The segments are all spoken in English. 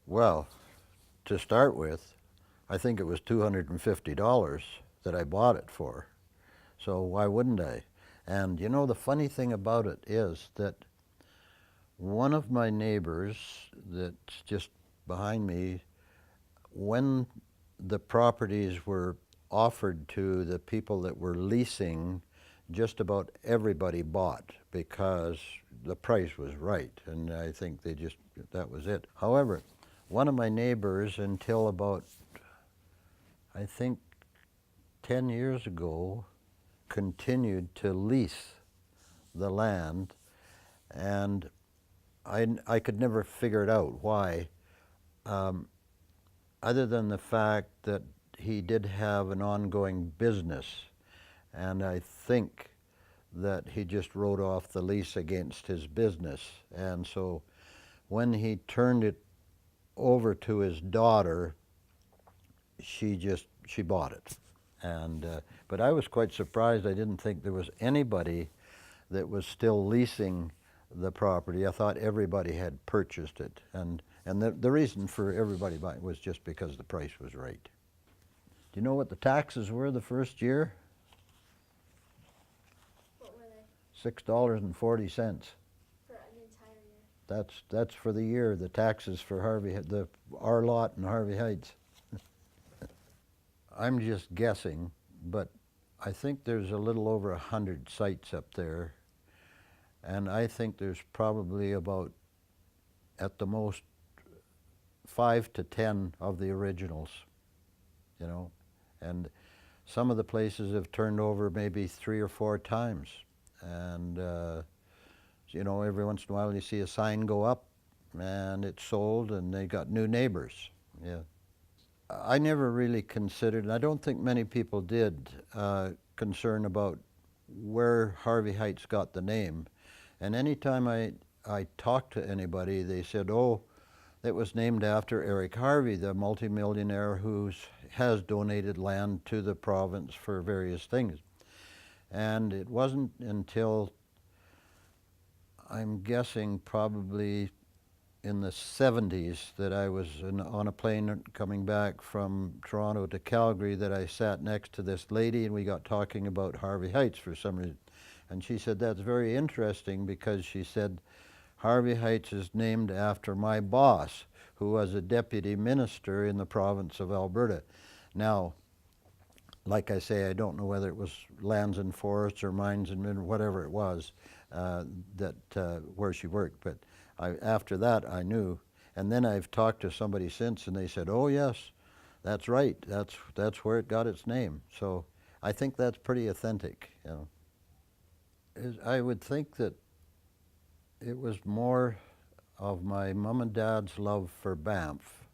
Well, to start with, I think it was $250 that I bought it for. So why wouldn't I? And you know, the funny thing about it is that one of my neighbors that's just behind me, when the properties were offered to the people that were leasing, just about everybody bought because the price was right, and I think that was it. However, one of my neighbors, until about, I think, 10 years ago, continued to lease the land, and I could never figure it out why, um, other than the fact that he did have an ongoing business, and I think that he just wrote off the lease against his business. And so when he turned it over to his daughter, she bought it. And but I was quite surprised. I didn't think there was anybody that was still leasing the property. I thought everybody had purchased it, and the reason for everybody buying was just because the price was right. Do you know what the taxes were the first year? What were they? $6.40. For an entire year. That's for the year. The taxes for our lot in Harvie Heights. I'm just guessing, but I think there's a little over 100 sites up there, and I think there's probably about, at the most, 5 to 10 of the originals, you know, and some of the places have turned over maybe 3 or 4 times, and you know, every once in a while you see a sign go up, and it's sold, and they got new neighbors. Yeah. I never really considered, and I don't think many people did, concern about where Harvie Heights got the name. And anytime I talked to anybody, they said, oh, it was named after Eric Harvie, the multimillionaire who has donated land to the province for various things. And it wasn't until, I'm guessing, probably in the 70s that I was on a plane coming back from Toronto to Calgary, that I sat next to this lady and we got talking about Harvie Heights for some reason. And she said, that's very interesting, because she said, Harvie Heights is named after my boss, who was a deputy minister in the province of Alberta. Now, like I say, I don't know whether it was lands and forests or mines and minerals, whatever it was, where she worked. But after that, I knew. And then I've talked to somebody since, and they said, oh, yes, that's right. That's where it got its name. So I think that's pretty authentic, you know. I would think that it was more of my mom and dad's love for Banff.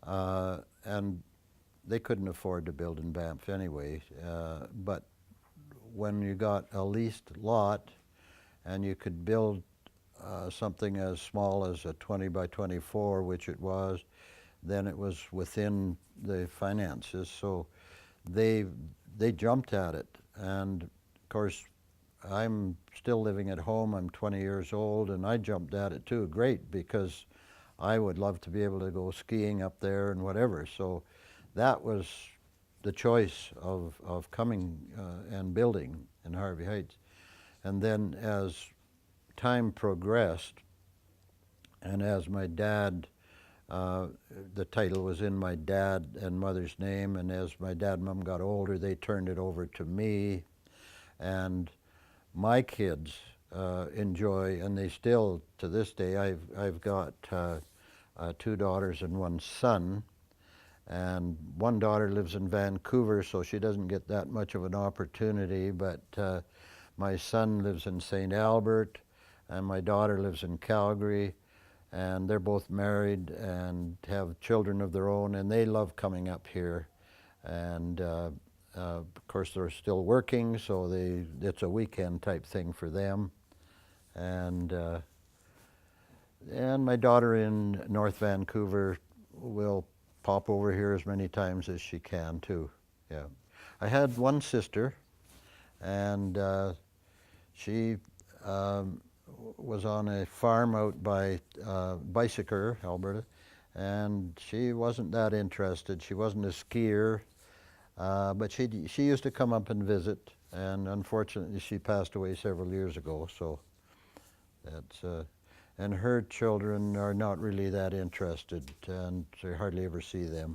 And they couldn't afford to build in Banff anyway. But when you got a leased lot and you could build something as small as a 20 by 24, which it was, then it was within the finances. So they jumped at it. And of course, I'm still living at home. I'm 20 years old, and I jumped at it too. Great, because I would love to be able to go skiing up there and whatever. So that was the choice of coming and building in Harvie Heights. And then as time progressed, and as my dad, the title was in my dad and mother's name, and as my dad and mom got older, they turned it over to me. And my kids enjoy, and they still, to this day, I've got 2 daughters and 1 son. And one daughter lives in Vancouver, so she doesn't get that much of an opportunity, but my son lives in St. Albert, and my daughter lives in Calgary, and they're both married and have children of their own, and they love coming up here. And of course, they're still working, so it's a weekend type thing for them. And my daughter in North Vancouver will pop over here as many times as she can too. Yeah, I had one sister, and she was on a farm out by Bicycle, Alberta, and she wasn't that interested. She wasn't a skier, but she used to come up and visit, and unfortunately she passed away several years ago, so that's, and her children are not really that interested, and I hardly ever see them.